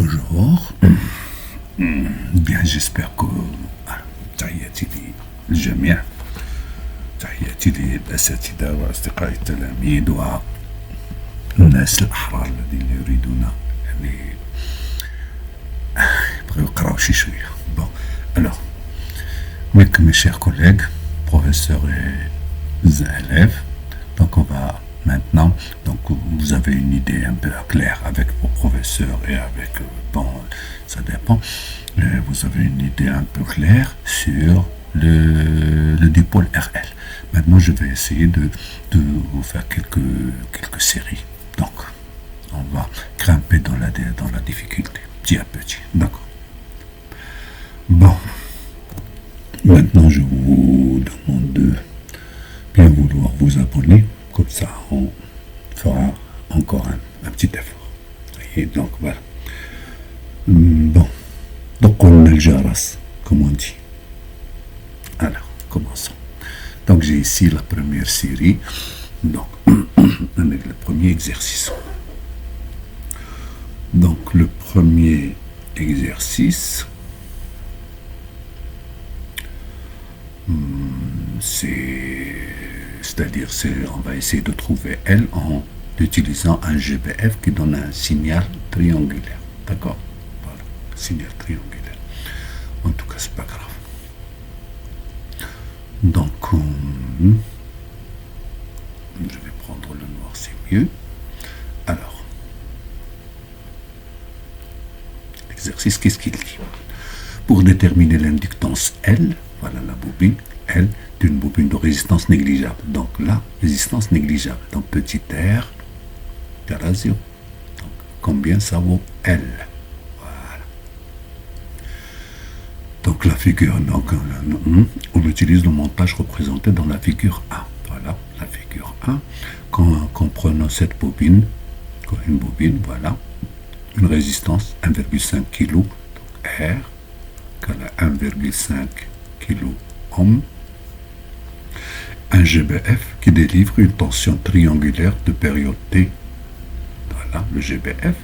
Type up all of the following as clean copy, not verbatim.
Bonjour. Bien, j'espère que تحياتي للجميع. تحياتي للأساتذة وأصدقائي التلاميذ والناس الأحرار الذين يريدون يعني يبغيو يقراو شي شوية. Bon, alors, mes chers collègues, professeurs et élèves, donc on va maintenant, donc vous avez une idée un peu claire avec vos professeurs et avec, bon, ça dépend, vous avez une idée un peu claire sur le dipôle RL. Maintenant, je vais essayer de vous faire quelques séries. Donc, on va grimper dans la difficulté, petit à petit. D'accord. Bon. Maintenant, je vous demande de bien vouloir vous abonner. Comme ça, on fera encore un petit effort. Et donc, voilà. Bon. Donc, on a le jaras, comme on dit. Alors, commençons. Donc, j'ai ici la première série. Donc, avec le premier exercice. Donc, le premier exercice, c'est-à-dire, on va essayer de trouver L en utilisant un GBF qui donne un signal triangulaire. D'accord? Voilà, signal triangulaire. En tout cas, c'est pas grave. Donc, je vais prendre le noir, c'est mieux. Alors, l'exercice, qu'est-ce qu'il dit? Pour déterminer l'inductance L, voilà la bobine, L d'une bobine de résistance négligeable. Donc la résistance négligeable, donc petit r égale à 0. Donc combien ça vaut L? Voilà. Donc la figure, donc, on utilise le montage représenté dans la figure 1. Voilà, la figure 1. Quand prenons cette bobine, une bobine, voilà, une résistance 1,5 kg, donc R égale à 1,5 kg ohm, un GBF qui délivre une tension triangulaire de période T. Voilà, le GBF.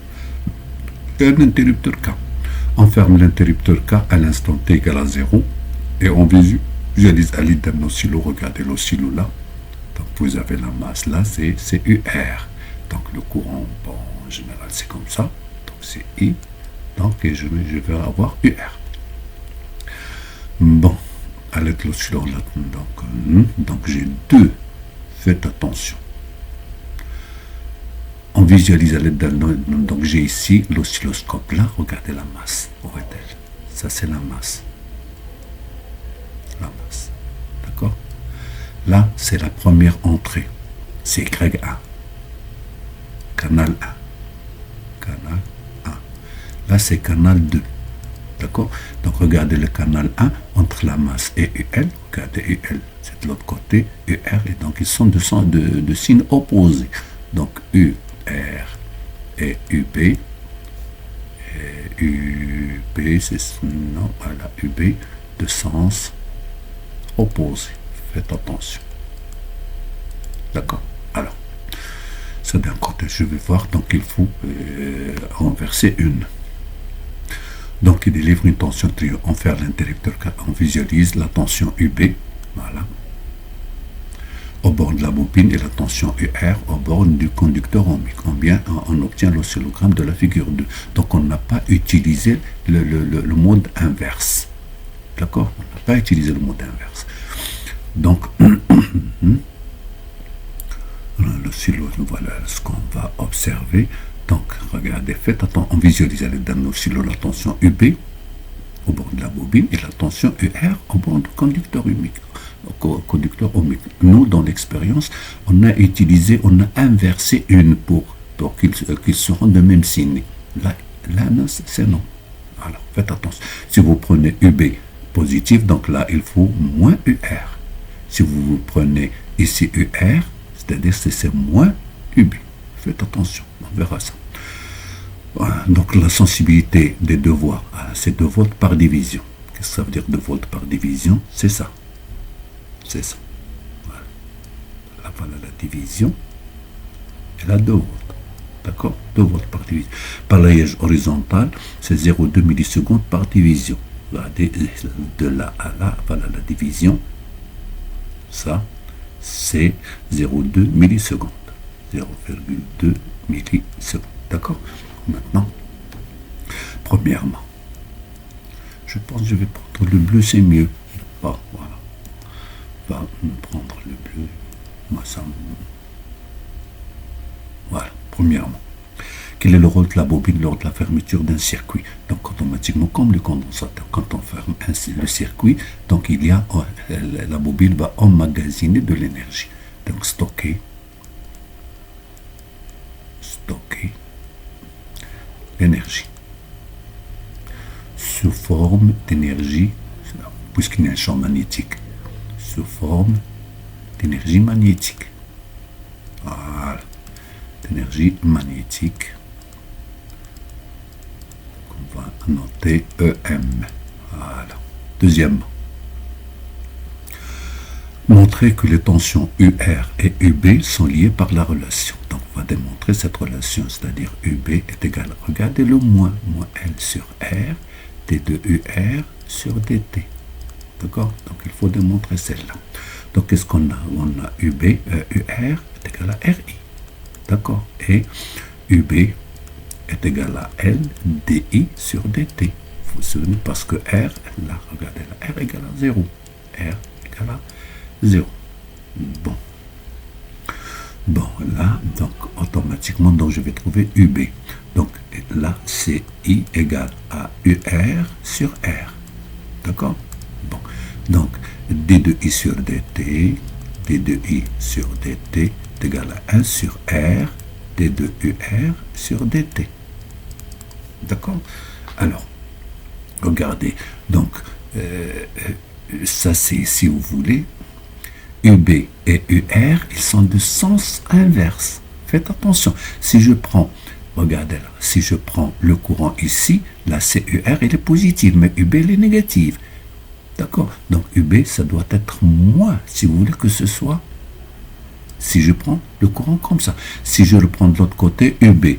Et un interrupteur K. On ferme l'interrupteur K à l'instant T égale à 0 et on visualise à l'aide d'un oscillo. Regardez l'oscillo là. Donc vous avez la masse là, c'est UR. Donc le courant, bon, en général c'est comme ça. Donc c'est I. Donc et je vais avoir UR. Bon. À l'aide de l'oscillo, donc j'ai deux. Faites attention. On visualise à l'aide d'un. Donc j'ai ici l'oscilloscope là. Regardez la masse. Où est-elle? Ça c'est la masse. La masse. D'accord? Là c'est la première entrée. C'est Y1. Canal 1. Canal 1. Là c'est canal 2. D'accord? Donc regardez le canal 1 entre la masse et UL. Regardez UL, c'est de l'autre côté, UR, et donc ils sont de signes opposés. Donc UR et UB. Et UB, c'est non, voilà, UB de sens opposé. Faites attention. D'accord? Alors, ça d'un côté, je vais voir, donc il faut renverser une. Donc, il délivre une tension triangulaire. On fait l'interrupteur, on visualise la tension UB, voilà, au bord de la bobine et la tension UR au bord du conducteur ohmique. On obtient l'oscillogramme de la figure 2. Donc, on n'a pas utilisé le mode inverse. D'accord? On n'a pas utilisé le mode inverse. Donc, l'oscillo, voilà ce qu'on va observer. Donc, regardez, faites attention, on visualise à l'aide d'un oscillo la tension UB au bord de la bobine et la tension UR au bord du conducteur ohmique. Nous, dans l'expérience, on a inversé une pour qu'ils seront de même signe. Là c'est non. Alors, faites attention. Si vous prenez UB positif, donc là, il faut moins UR. Si vous prenez ici UR, c'est-à-dire que c'est moins UB. Faites attention, on verra ça. Voilà, donc la sensibilité des deux voies, c'est 2 volts par division. Qu'est-ce que ça veut dire 2 volts par division? C'est ça. C'est ça. Voilà. Là, voilà la division. Elle a 2 volts. D'accord? 2 volts par division. Balayage horizontal, c'est 0,2 millisecondes par division. Regardez, de là à là, voilà la division. Ça, c'est 0,2 millisecondes. 0,2 millisecondes. D'accord? Maintenant, premièrement, je pense que je vais prendre le bleu, c'est mieux. Bon, voilà. On va prendre le bleu. Moi, ça me... Voilà, premièrement. Quel est le rôle de la bobine lors de la fermeture d'un circuit? Donc, automatiquement, comme le condensateur, quand on ferme le circuit, donc il y a, la bobine va emmagasiner de l'énergie. Donc, stocker l'énergie sous forme d'énergie, puisqu'il y a un champ magnétique, sous forme d'énergie magnétique. Voilà, d'énergie magnétique. On va noter EM. Voilà. Deuxièmement, montrer que les tensions UR et UB sont liées par la relation. Donc, on va démontrer cette relation, c'est-à-dire UB est égal, regardez le moins L sur R, D2UR sur DT. D'accord? Donc, il faut démontrer celle-là. Donc, qu'est-ce qu'on a? On a UB, UR est égal à RI. D'accord? Et UB est égal à L, DI sur DT. Il faut se souvenir parce que R, là, regardez là, R égale à 0. R égale à 0. Bon, là, donc, automatiquement, donc, je vais trouver UB. Donc, là, c'est I égale à UR sur R. D'accord? Bon, donc, D de I sur DT, D de I sur DT est égal à 1 sur R, D de UR sur DT. D'accord? Alors, regardez, donc, ça, c'est, si vous voulez, UB et UR, ils sont de sens inverse. Faites attention. Si je prends, regardez là, si je prends le courant ici, la CUR, elle est positive, mais UB, elle est négative. D'accord? Donc, UB, ça doit être moins, si vous voulez que ce soit, si je prends le courant comme ça. Si je le prends de l'autre côté, UB,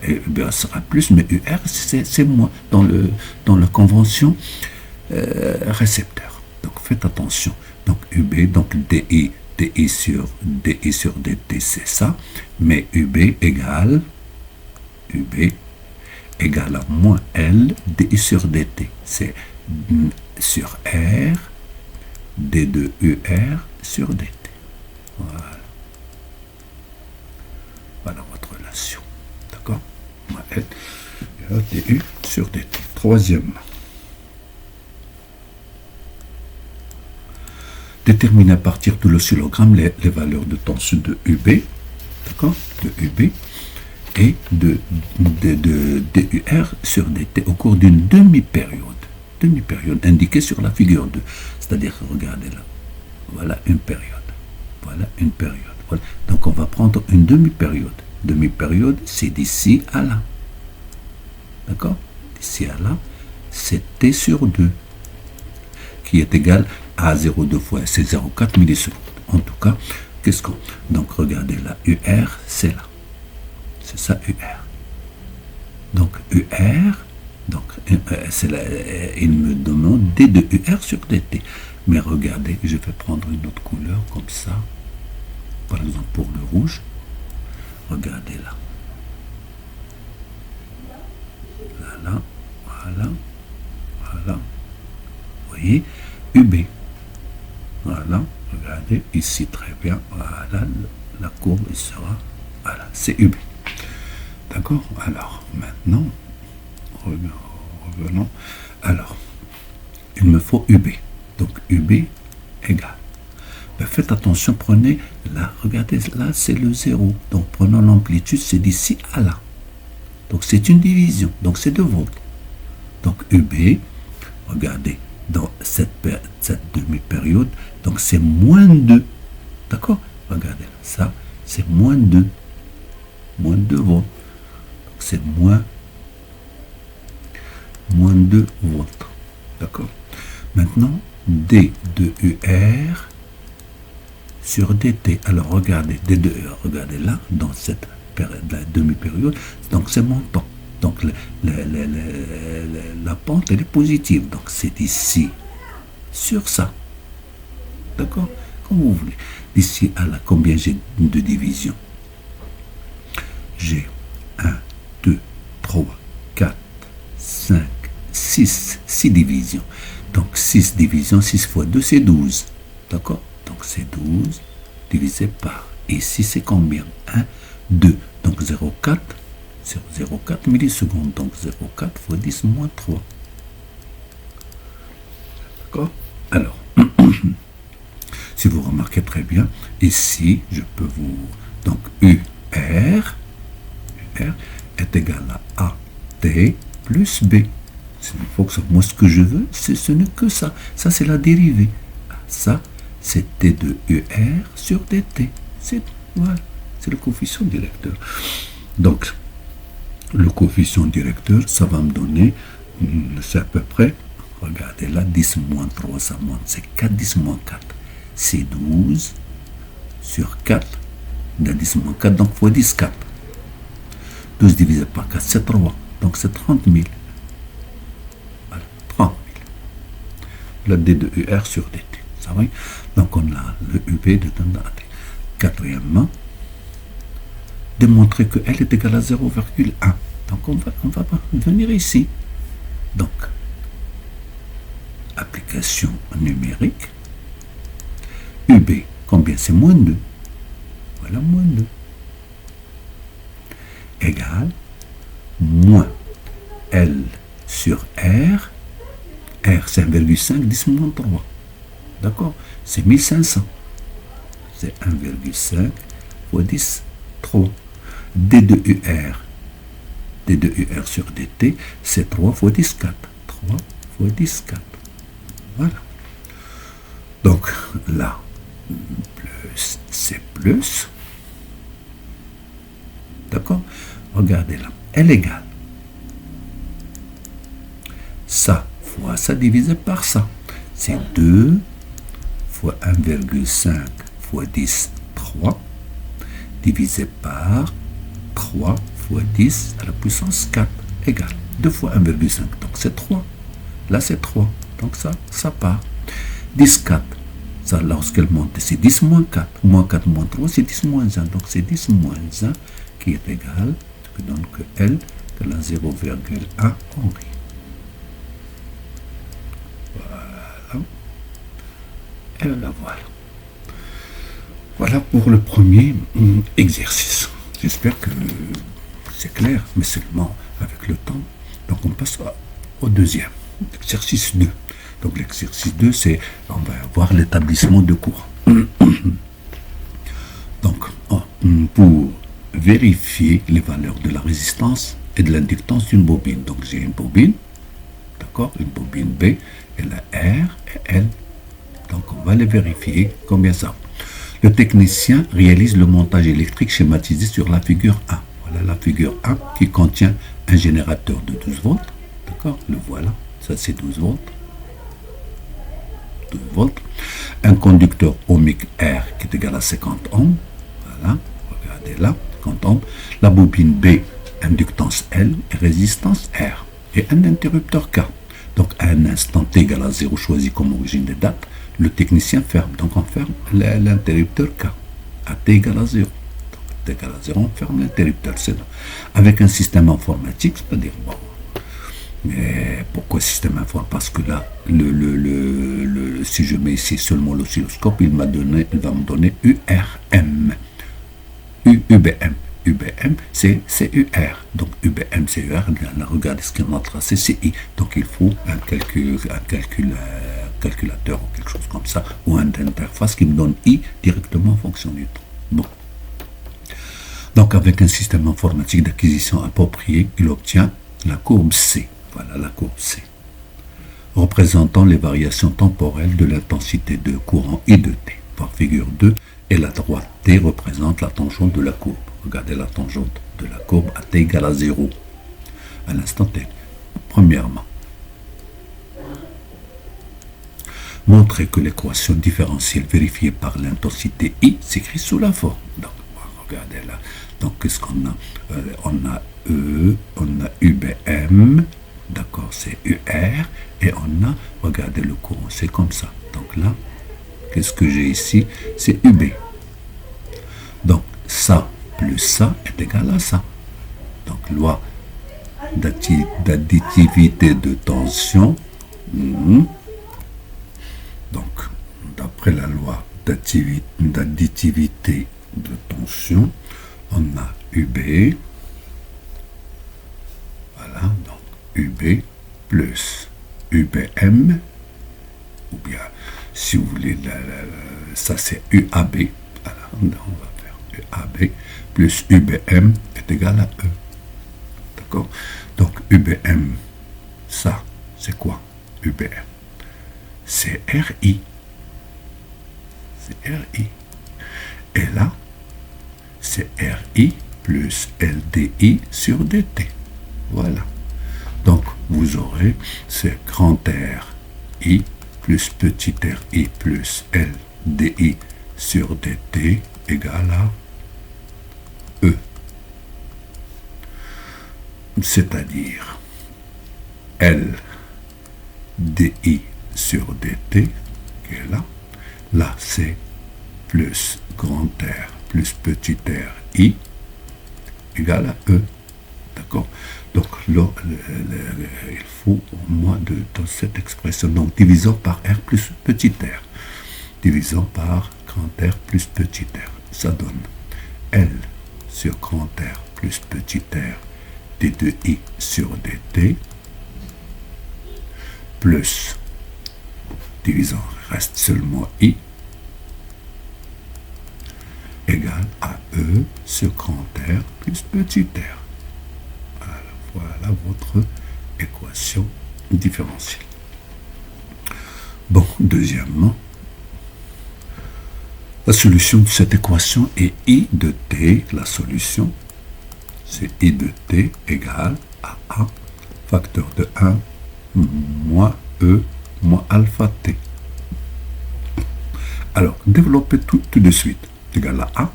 UB sera plus, mais UR, c'est moins dans la convention récepteur. Donc, faites attention. Donc, UB, donc DI sur DT, c'est ça. Mais UB égale à moins L, DI sur DT. C'est sur R, D de UR sur DT. Voilà. Voilà votre relation. D'accord? Moins L, DU sur DT. Troisièmement. Déterminer à partir de l'oscillogramme les valeurs de tension de UB, d'accord, de UB et de DUR sur DT au cours d'une demi-période indiquée sur la figure 2. C'est-à-dire, regardez là, voilà une période. Voilà. Donc, on va prendre une demi-période. Demi-période, c'est d'ici à là. D'accord? D'ici à là, c'est T sur 2, qui est égal à 0,2 fois, c'est 0,4 millisecondes. En tout cas, qu'est-ce qu'on... Donc, regardez là, UR, c'est là. C'est ça, UR. Donc, UR, donc, c'est là, il me demande D de UR sur DT. Mais regardez, je vais prendre une autre couleur comme ça. Par exemple, pour le rouge. Regardez là. Voilà. Vous voyez, UB. Voilà, regardez, ici très bien, voilà, la courbe sera, voilà, c'est UB. D'accord? Alors, maintenant, revenons. Alors, il me faut UB. Donc, UB égale. Ben, faites attention, prenez, là, regardez, là, c'est le 0. Donc, prenons l'amplitude, c'est d'ici à là. Donc, c'est une division. Donc, c'est 2 volts. Donc, UB, regardez, dans cette demi-période, donc c'est moins 2. D'accord? Regardez là, ça, c'est moins 2. Moins 2 volts. Donc, c'est moins 2 volts. D'accord? Maintenant, D de UR sur DT. Alors, regardez, D de UR, regardez là, dans cette la demi-période, donc c'est montant. Donc la pente, elle est positive. Donc c'est ici, sur ça. D'accord? Comme vous voulez. D'ici à là, combien j'ai de divisions? J'ai 1, 2, 3, 4, 5, 6. 6 divisions. Donc 6 divisions, 6 fois 2, c'est 12. D'accord? Donc c'est 12 divisé par. Ici, c'est combien? 1, 2. Donc 0,4. C'est 0,4 millisecondes. Donc 0,4 fois 10 moins 3. D'accord? Alors, si vous remarquez très bien, ici, je peux vous... Donc UR est égal à AT plus B. Moi, ce que je veux, ce n'est que ça. Ça, c'est la dérivée. Ça, c'est T de UR sur DT. Voilà, c'est le coefficient directeur. Donc, le coefficient directeur, ça va me donner, c'est à peu près, regardez là, 10 moins 3, ça monte, c'est 4, 10 moins 4. C'est 12 sur 4, 10 moins 4, donc fois 10, 4. 12 divisé par 4, c'est 3, donc c'est 30 000. Voilà, 30 000. Le D de UR sur DT, ça va? Donc on a le UB de AT. Quatrièmement, démontrer que L est égal à 0,1. Donc on va venir ici. Donc, application numérique. UB, combien? C'est moins 2. Voilà, moins 2. Égale moins L sur R. R, c'est 1,5, 10 moins 3. D'accord? C'est 1500. C'est 1,5 fois 10, 3. D de UR. D de UR sur DT, c'est 3 fois 10, 4. 3 fois 10, 4. Voilà. Donc, là, plus, c'est plus. D'accord? Regardez là. Elle égale. Ça fois ça divisé par ça. C'est 2 fois 1,5 fois 10, 3, divisé par 3 fois 10 à la puissance 4, égale 2 fois 1,5. Donc c'est 3. Là c'est 3. Donc ça part. 10, 4. Ça, lorsqu'elle monte, c'est 10 moins 4. Moins 4 moins 3, c'est 10 moins 1. Donc c'est 10 moins 1 qui est égal, qui donne que L égale à 0,1 Henri. Voilà. Et la voilà. Voilà pour le premier exercice. J'espère que c'est clair, mais seulement avec le temps. Donc on passe au deuxième, exercice 2. Donc l'exercice 2, c'est, on va voir l'établissement de courant. Donc, pour vérifier les valeurs de la résistance et de l'inductance d'une bobine. Donc j'ai une bobine, d'accord, une bobine B, elle a R et L. Donc on va les vérifier combien ça. Le technicien réalise le montage électrique schématisé sur la figure 1. Voilà la figure 1 qui contient un générateur de 12 volts. D'accord, le voilà, ça c'est 12 volts. 12 volts. Un conducteur ohmique R qui est égal à 50 ohms. Voilà, regardez là, 50 ohms. La bobine B, inductance L et résistance R. Et un interrupteur K. Donc à un instant T égale à 0 choisi comme origine des dates, le technicien ferme. Donc on ferme l'interrupteur K. À T égale à 0. Donc T égale à 0, on ferme l'interrupteur. Avec un système informatique, c'est-à-dire, bon, mais pourquoi système informatique? Parce que là, si je mets ici seulement l'oscilloscope, il va me donner URM. UBM. UBM, c'est UR. Donc UBM, c'est UR. Là, regardez ce qu'on a tracé, c'est I. Donc il faut un calculateur ou quelque chose comme ça, ou une interface qui me donne I directement en fonction du temps. Bon. Donc avec un système informatique d'acquisition approprié, il obtient la courbe C. Voilà la courbe C. Représentant les variations temporelles de l'intensité de courant I de T. Par figure 2, et la droite T représente la tangente de la courbe. Regardez la tangente de la courbe à T égale à 0. À l'instant T. Premièrement, montrer que l'équation différentielle vérifiée par l'intensité I s'écrit sous la forme. Donc, regardez là, Donc, qu'est-ce qu'on a? On a E, on a UBM, d'accord, c'est UR, et on a, regardez le courant, c'est comme ça. Donc là, qu'est-ce que j'ai ici? C'est UB. Donc, ça plus ça est égal à ça. Donc, loi d'additivité de tension. Donc, d'après la loi d'additivité de tension, on a UB. Voilà, donc UB plus UBM, ou bien, si vous voulez, ça c'est UAB. Voilà, on va faire UAB plus UBM est égal à E. D'accord? Donc UBM, ça, c'est quoi? UBM, c'est RI. C'est RI. Et là, c'est RI plus LDI sur DT. Voilà. Donc, vous aurez c'est grand RI plus petit RI plus LDI sur DT égale à E. C'est-à-dire LDI sur DT, qui est là. Là, c'est plus grand R plus petit r I égale à E. D'accord? Donc, il faut au moins dans cette expression, donc divisant par R plus petit r. Divisant par grand R plus petit r. Ça donne L sur grand R plus petit r d2i sur dt plus, divisant, reste seulement i, égale à E sur grand R plus petit r. Voilà votre équation différentielle. Bon, deuxièmement, la solution de cette équation est I de t. La solution, c'est I de t égale à A, facteur de 1, moins E, moins alpha t. Alors, développez tout de suite. Égal à A,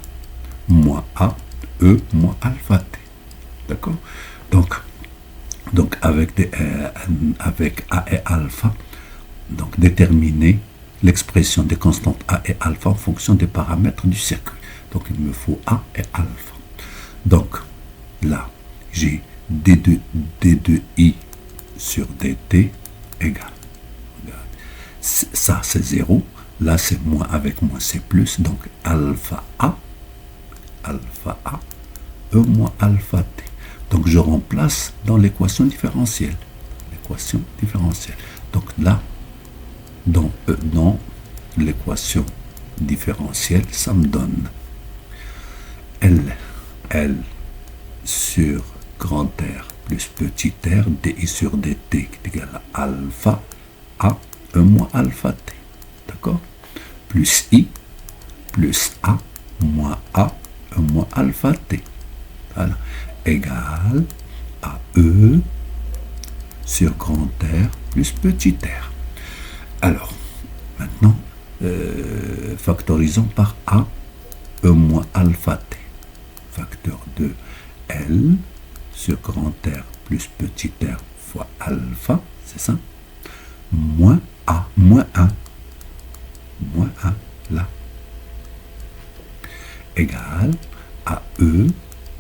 moins A, E, moins alpha t. D'accord? Donc avec A et alpha, donc déterminer l'expression des constantes A et alpha en fonction des paramètres du circuit. Donc il me faut A et alpha. Donc là, j'ai D2I sur DT égale. Ça c'est 0. Là c'est moins avec moins c'est plus. Donc alpha A, E moins alpha T. Donc je remplace dans l'équation différentielle. Donc là, dans l'équation différentielle, ça me donne L sur grand R plus petit r, DI sur DT est égal à alpha A, E moins alpha T. D'accord? Plus I, plus A, moins A, E moins alpha T. Voilà. Égale à E sur grand R plus petit r. Alors, maintenant, factorisons par A, E moins alpha t. Facteur de L sur grand R plus petit r fois alpha, c'est ça, moins A, moins 1, là, égale à E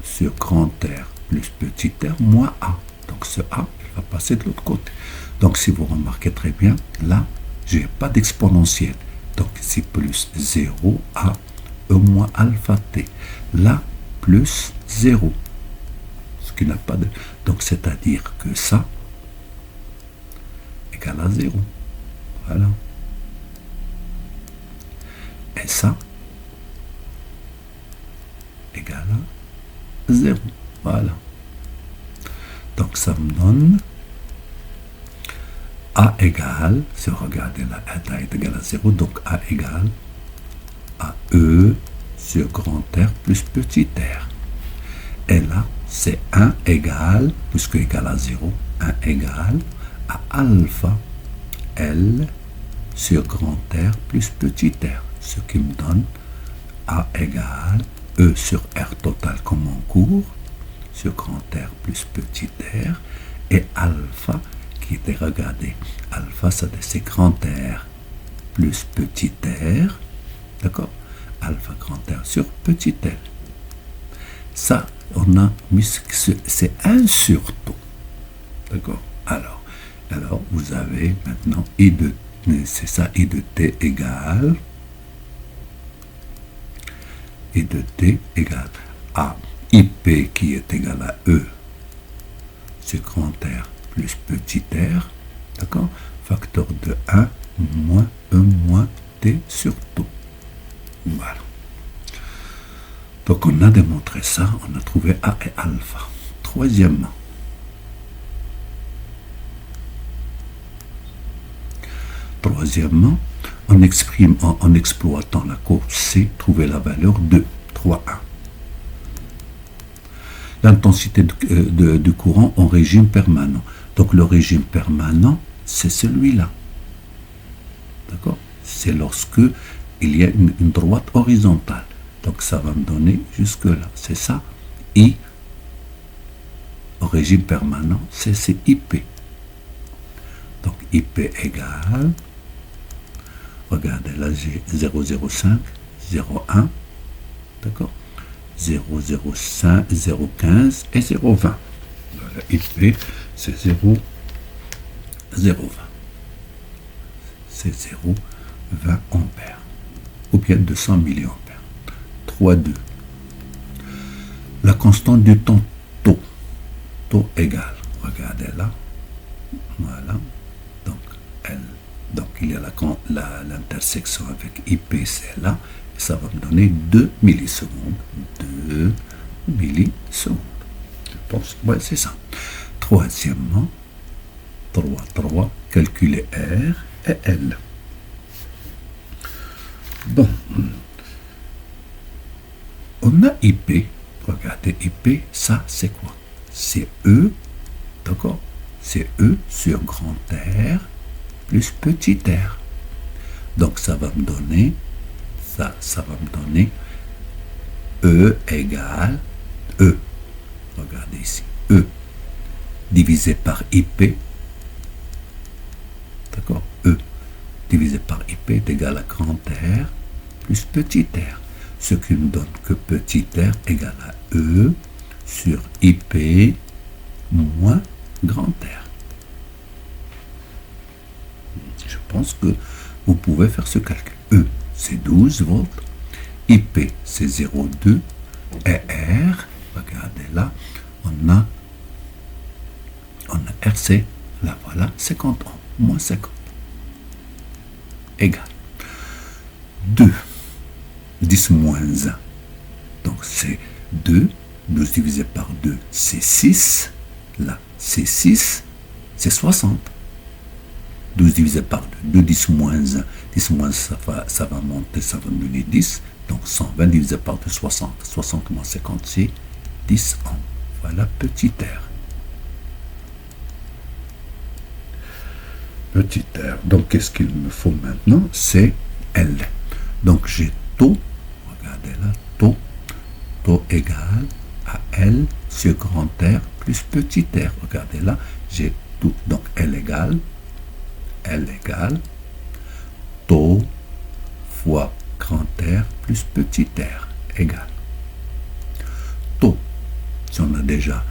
sur grand R plus petit r moins A. Donc ce A, il va passer de l'autre côté. Donc si vous remarquez très bien, là, je n'ai pas d'exponentielle. Donc c'est plus 0 A, E moins alpha t. Là, plus 0. Ce qui n'a pas de... Donc c'est-à-dire que ça égale à 0. Voilà. Et ça égale à 0. Voilà. Donc ça me donne A égale, si vous regardez là, A est égal à 0, donc A égale à E sur grand R plus petit r. Et là, c'est 1 égale, puisque égal à 0, 1 égale à alpha L sur grand R plus petit r. Ce qui me donne A égale E sur R total comme en cours, sur grand R plus petit r, et alpha qui était, regardez, alpha ça c'est grand R plus petit r, d'accord, alpha grand R sur petit l. Ça, on a mis, c'est 1 sur taux, d'accord. Alors, vous avez maintenant I de, c'est ça, I de t égale à IP qui est égal à E sur grand R plus petit r, d'accord, facteur de 1 moins E moins T sur taux. Voilà. Donc on a démontré ça, on a trouvé A et alpha. Troisièmement, on exprime en exploitant la courbe C, trouver la valeur de 3,1. L'intensité du courant en régime permanent. Donc le régime permanent, c'est celui-là. D'accord? C'est lorsque il y a une droite horizontale. Donc ça va me donner jusque là. C'est ça. I au régime permanent, c'est IP. Donc IP égale, regardez là j'ai 0,05, 0,1, d'accord, 0,05, 0,15 et 0,20. Voilà, IP c'est 0,20. C'est 0,20 ampères. Ou bien 200 milliampères. 3,2. La constante du temps taux. Taux égale, regardez là. Voilà. Donc, donc il y a l'intersection avec IP, c'est là. Et ça va me donner 2 millisecondes. 2 millisecondes. Je pense, ouais, c'est ça. Troisièmement, 3, calculer R et L. Bon. On a IP. Regardez, IP, ça, c'est quoi? C'est E, d'accord? C'est E sur grand R plus petit r. Donc ça va me donner, ça va me donner E égale E. Regardez ici, E divisé par IP, d'accord? E divisé par IP est égal à grand R plus petit r. Ce qui me donne que petit r égale à E sur IP moins grand R. Je pense que vous pouvez faire ce calcul. E, c'est 12 volts. IP, c'est 0,2. Et R, regardez là, on a RC, là voilà, 50 ohms, moins 50. Égal. 2, 10 moins 1. Donc c'est 2, 12 divisé par 2, c'est 6. Là, c'est 6, c'est 60. 12 divisé par 2, 2, 10 moins 1. 10 moins 1, ça va monter, ça va me donner 10. Donc 120 divisé par 2, 60. 60 moins 50, c'est 10 ohms. Voilà, petit r. Petit r. Donc qu'est-ce qu'il me faut maintenant? C'est L. Donc j'ai taux, regardez là, taux égal à L sur grand R plus petit r. Regardez là, j'ai tout. Donc L égale taux fois grand R plus petit r égale taux. Si on a déjà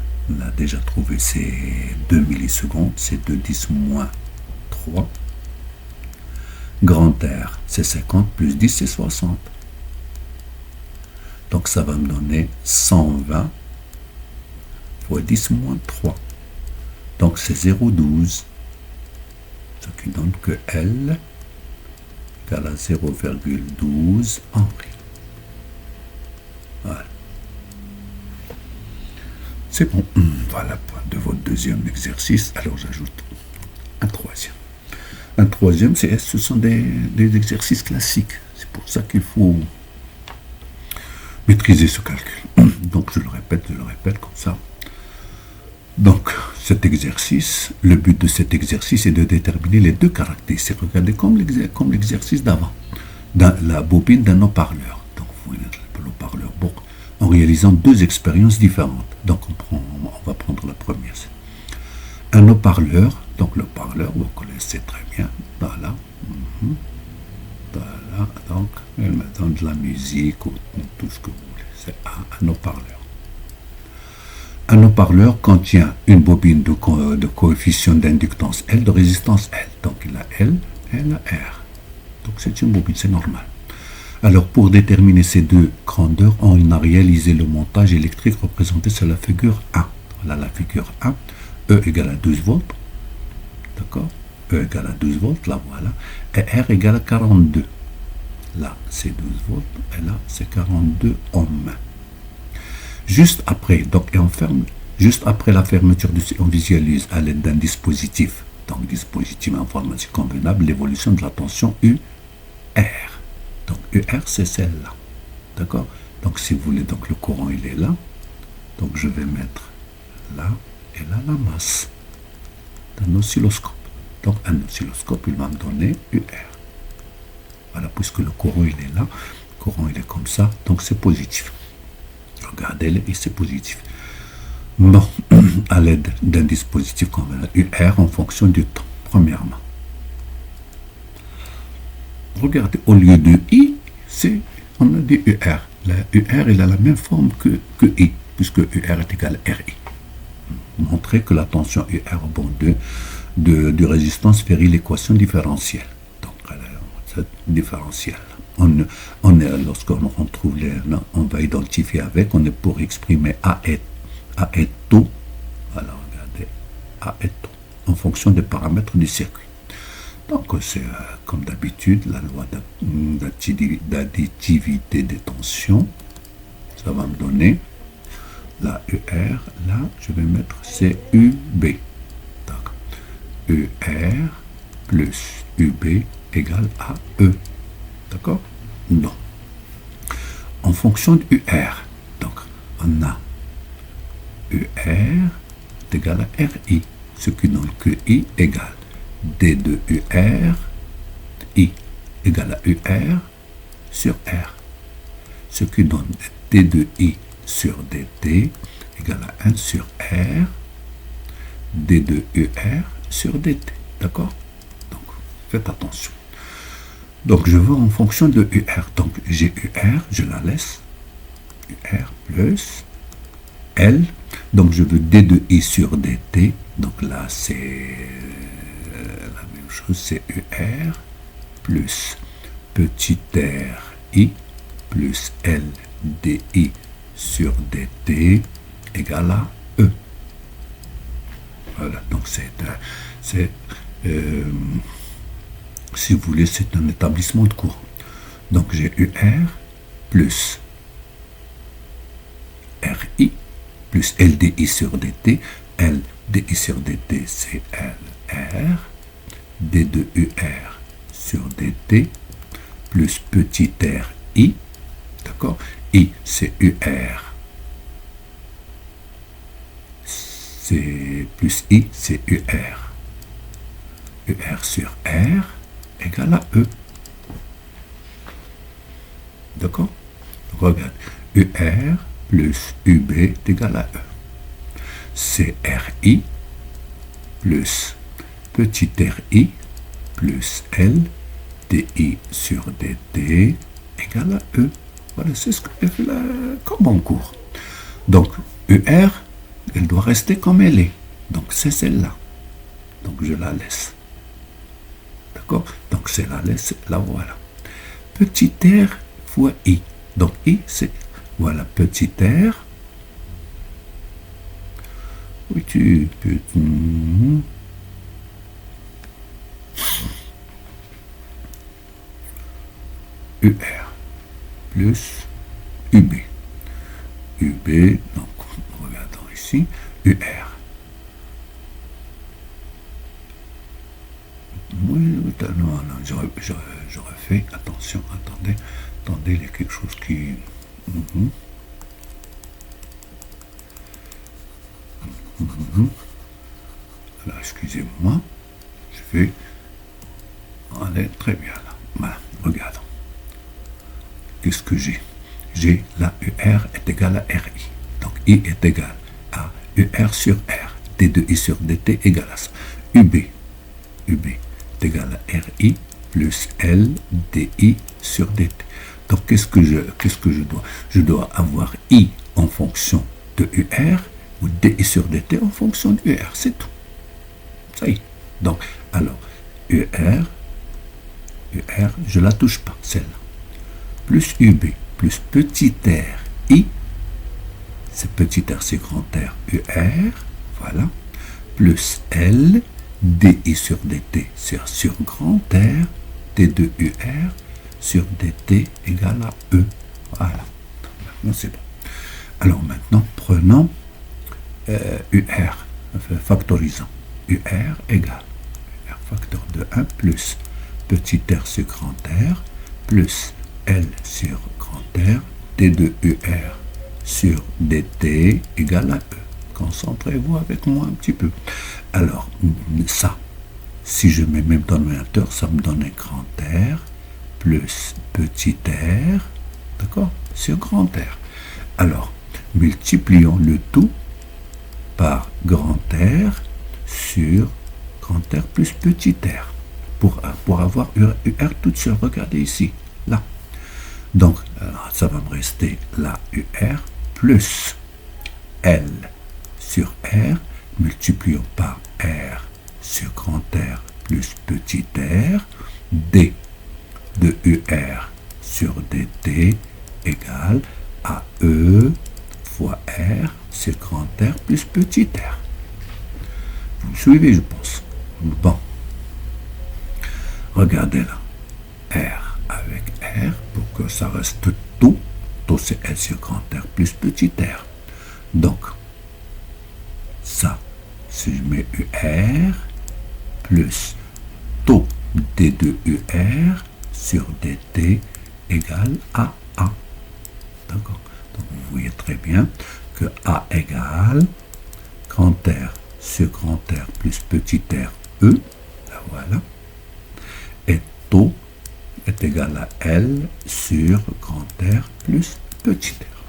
trouvé ces 2 millisecondes, c'est 2 10 moins 3. Grand R, c'est 50 plus 10, c'est 60. Donc ça va me donner 120 fois 10 moins 3. Donc c'est 0,12. Ce qui donne que L égale à 0,12 Henri. Voilà. C'est bon. Voilà point de votre deuxième exercice. Alors j'ajoute un troisième. Un troisième, ce sont des exercices classiques. C'est pour ça qu'il faut maîtriser ce calcul. Donc je le répète comme ça. Donc cet exercice, le but de cet exercice est de déterminer les deux caractéristiques. Regardez comme l'exercice d'avant, dans la bobine d'un haut-parleur. Donc vous voyez le haut-parleur. Bon, réalisant deux expériences différentes. Donc on va prendre la première. Un haut-parleur, donc le parleur, vous connaissez très bien, voilà. Voilà, donc elle me donne de la musique ou tout ce que vous voulez. C'est un haut-parleur. Un haut-parleur contient une bobine de coefficient d'inductance L, de résistance L. Donc il a L et il a R. Donc c'est une bobine, c'est normal. Alors pour déterminer ces deux grandeurs, on a réalisé le montage électrique représenté sur la figure 1. Voilà la figure 1. E égale à 12 volts. D'accord? E égale à 12 volts, là voilà. Et R égale à 42. Là c'est 12 volts et là c'est 42 ohms. Juste après, donc juste après la fermeture on visualise à l'aide d'un dispositif, donc dispositif informatique convenable, l'évolution de la tension UR. Donc UR c'est celle-là. D'accord? Donc si vous voulez, donc le courant il est là. Donc je vais mettre là et là la masse d'un oscilloscope. Donc un oscilloscope il va me donner UR. Voilà, puisque le courant il est là, le courant il est comme ça, donc c'est positif. Regardez-le et c'est positif. Bon, à l'aide d'un dispositif convenable UR en fonction du temps, premièrement. Regardez, au lieu de I, on a dit UR. La UR il a la même forme que I, puisque UR est égal à RI. Montrer que la tension UR au bord de résistance varie l'équation différentielle. Donc, cette différentielle. Lorsqu'on trouve on va identifier avec, on est pour exprimer A et taux. Alors, regardez, A et taux, en fonction des paramètres du circuit. Donc, c'est comme d'habitude, la loi d'additivité des tensions. Ça va me donner la UR, là, je vais mettre CUB. Donc, UR plus UB égale à E. D'accord? Non. En fonction de UR, donc, on a UR est égal à RI, ce qui donne que I égale D de UR, I égale à UR sur R, ce qui donne D de I sur dt égale à 1 sur R, D de UR sur dt. D'accord? Donc, faites attention. Donc, je vais en fonction de UR. Donc, j'ai UR, je la laisse. UR plus L. Donc, je veux D de I sur dt. Donc, là, c'est la même chose. C'est UR plus petit r I plus L di sur dt égale à E. Voilà. Donc, si vous voulez, c'est un établissement de courant. Donc j'ai UR plus RI plus LDI sur dt. LDI sur dt, c'est LR. D de UR sur dt plus petit RI. D'accord? I, c'est UR. C'est plus I, c'est UR. UR sur R égale à E. D'accord? Regarde. UR plus UB est égal à E. C'est RI plus petit RI plus L DI sur dt égale à E. Voilà, c'est ce que j'ai fait là comme en cours. Donc, UR, elle doit rester comme elle est. Donc, c'est celle-là. Donc, je la laisse. D'accord? Donc, c'est la voilà. Petit r fois I. Donc, I, c'est, voilà, petit r. Oui, tu peux... UR plus UB. UB, donc, regardons ici, UR. Oui, non, j'aurais fait, attention, attendez, il y a quelque chose qui... Alors, excusez-moi, je vais aller très bien là. Voilà, regardons. Qu'est-ce que j'ai? j'ai la UR est égale à RI. Donc I est égal à UR sur R. D de I sur dt égale à ça. UB est égal à RI plus L DI sur dt. Donc qu'est-ce que je dois? Je dois avoir I en fonction de UR ou DI sur dt en fonction de UR. C'est tout. Ça y est. Donc, alors, UR, je ne la touche pas, celle-là. Plus UB, plus petit r, I, c'est petit r, c'est grand R, UR, voilà, plus L, DI sur dt, c'est sur grand R, D de UR, sur dt égale à E. Voilà. Maintenant, c'est bon. Alors maintenant, prenons UR, factorisant. UR égale UR facteur de 1 plus petit r sur grand R plus L sur grand R, D de UR sur dt égale à E. Concentrez-vous avec moi un petit peu. Alors, ça, si je mets même dans le numérateur, ça me donne un grand R plus petit r, d'accord, sur grand R. Alors, multiplions le tout par grand R sur grand R plus petit r pour avoir UR toute seule. Regardez ici, là. Donc, ça va me rester la UR plus L sur R, multiplions par R sur grand R plus petit r, D de UR sur dt égale à E fois R sur grand R plus petit r. Vous me suivez, je pense. Bon. Regardez là. R avec R pour que ça reste taux. Taux c'est L sur grand R plus petit r. Donc, ça, si je mets UR plus taux D de UR sur dt égale à A. D'accord. Donc vous voyez très bien que A égale grand R sur grand R plus petit r E. Là voilà. Et taux est égal à L sur grand R plus petit r.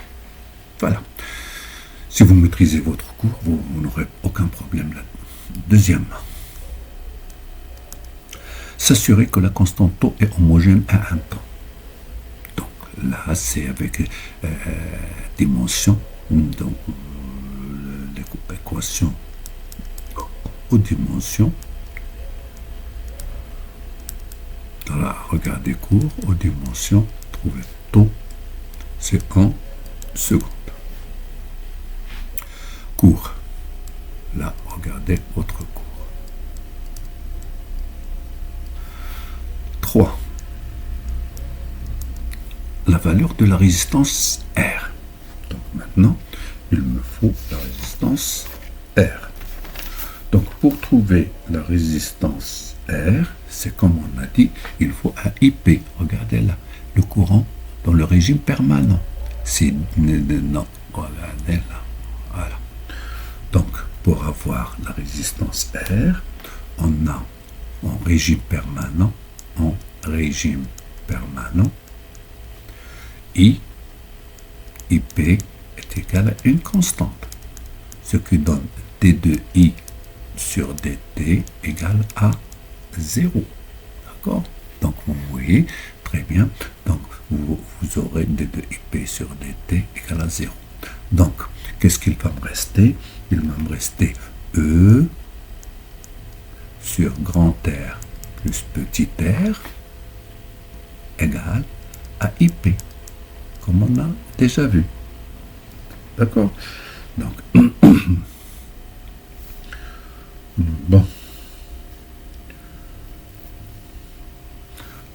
Voilà. Si vous maîtrisez votre cours, vous n'aurez aucun problème là. Deuxièmement, s'assurer que la constante taux est homogène à un temps. Donc là, c'est avec dimension, donc l'équation aux dimensions. Dans la regardez cours aux dimensions, trouvez taux, c'est en seconde. Cours. Là, regardez votre cours. 3. La valeur de la résistance R. Donc maintenant, il me faut la résistance R. Donc pour trouver la résistance R, c'est comme on a dit, il faut un IP. Regardez là, le courant dans le régime permanent. C'est non, regardez là. Voilà. Donc pour avoir la résistance R, on a en régime permanent, IP est égal à une constante, ce qui donne D de I sur dt égale à 0. D'accord? Donc vous voyez très bien, donc vous aurez D de IP sur dt égale à 0. Donc, qu'est-ce qu'il va me rester? Il va me rester E sur grand R plus petit r égale à IP, comme on a déjà vu. D'accord? Donc, bon.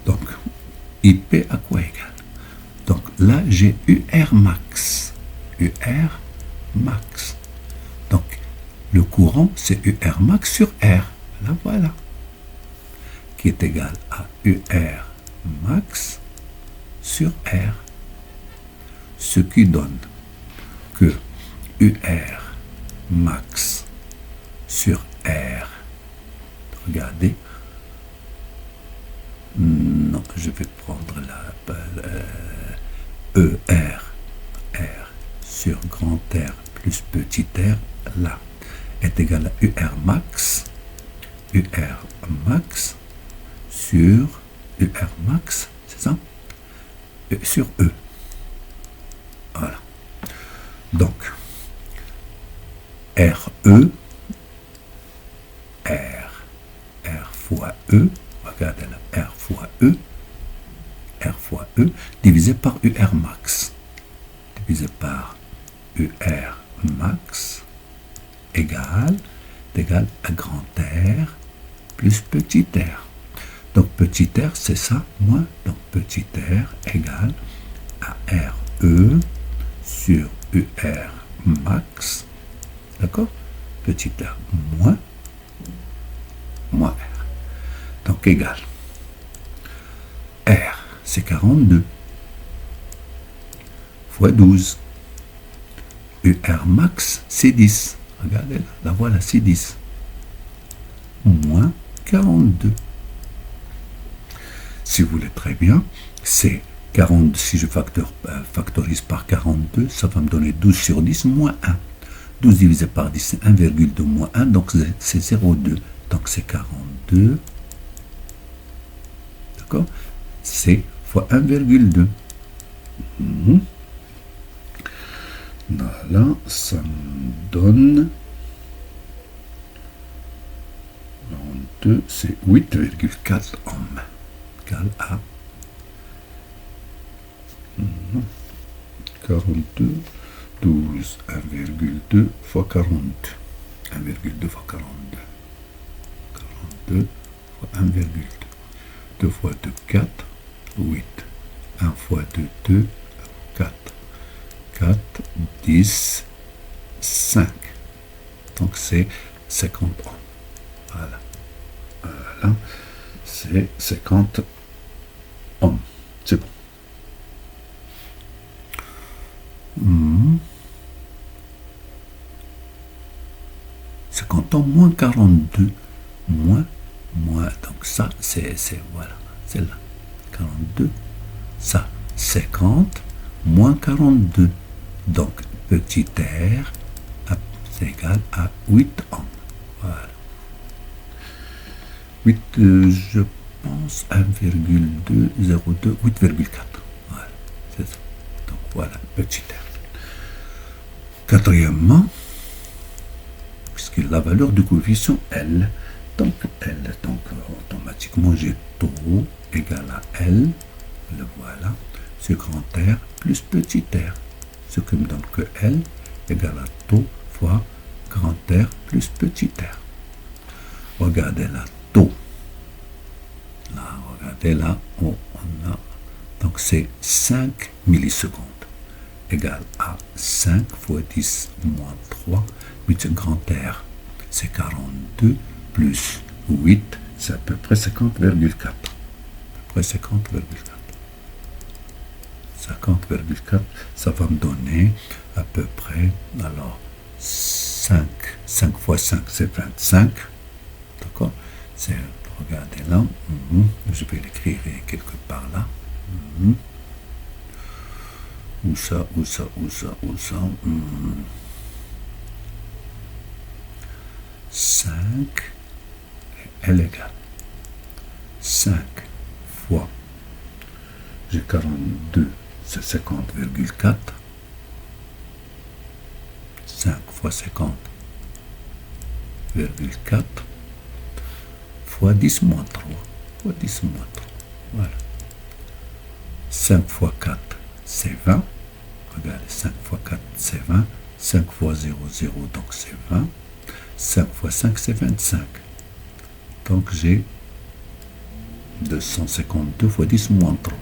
Donc, IP à quoi égal? Donc là, j'ai UR max. UR max. Donc, le courant, c'est UR max sur R. Là, voilà. Qui est égal à UR max sur R. Ce qui donne que UR max sur R, regardez, non, je vais prendre ER, R sur grand R plus petit r, là, est égal à UR max sur UR max, c'est ça, sur E. Voilà. Donc, RE, R fois E, regardez là, R fois E, divisé par UR max. Divisé par UR max égale à grand R plus petit r. Donc petit r, c'est ça, moins. Donc petit r égale à RE sur UR max. D'accord? Petit r moins R. Donc égal. R, c'est 42 fois 12. UR max, c'est 10. Regardez là, la voilà, c'est 10. Moins 42. Si vous voulez très bien, c'est 40, si je factorise par 42, ça va me donner 12 sur 10 moins 1. 12 divisé par 10, c'est 1,2 moins 1, donc c'est 0,2. Donc c'est 42. D'accord? C'est fois 1,2. Voilà, ça me donne 42, c'est 8,4 ohms, égal à 42, 12, 1,2 fois 42. 1,2 fois 42. 42 fois 1,2. 2 fois 2, 4, 8. 1 fois 2, 2, 4. 4, 10, 5. Donc c'est 50 ohms. Voilà. Voilà. C'est 50 ohms. C'est bon. 50 ohms moins 42. Moins. Donc ça, c'est voilà. C'est là. 42. Ça, 50 moins 42. Donc, petit r, c'est égal à 8 ohms. Voilà. 8, je pense, 1,2, 0,2, 8,4. Voilà, c'est ça. Donc, voilà, petit r. Quatrièmement, puisque la valeur du coefficient L, donc automatiquement, j'ai taux égal à L, le voilà, sur grand R plus petit r. Ce qui me donne que L égale à taux fois grand R plus petit r. Regardez là, taux. Là, regardez là, on a, donc c'est 5 millisecondes égale à 5 fois 10 moins 3, 8 grand R, c'est 42 plus 8, c'est à peu près 50,4. 50,4, ça va me donner à peu près, alors 5 fois 5 c'est 25, d'accord, c'est, regardez là, je vais l'écrire quelque part là, où ça, 5, L égale 5 fois, j'ai 42, c'est 50,4, 5 fois 50,4 fois 10 moins 3, voilà. 5 fois 4, c'est 20, regardez, 5 fois 4, c'est 20, 5 fois 0, 0, donc c'est 20, 5 fois 5, c'est 25, donc j'ai 252 fois 10 moins 3,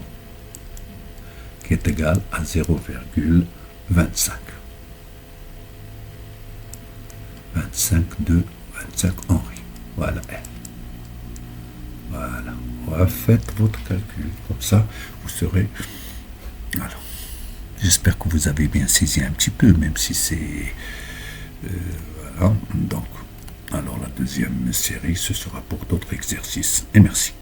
qui est égal à 0,25. 25 Henri. Voilà L. Voilà. Faites votre calcul. Comme ça, vous serez... Alors, j'espère que vous avez bien saisi un petit peu, même si c'est... voilà. Donc, alors la deuxième série, ce sera pour d'autres exercices. Et merci.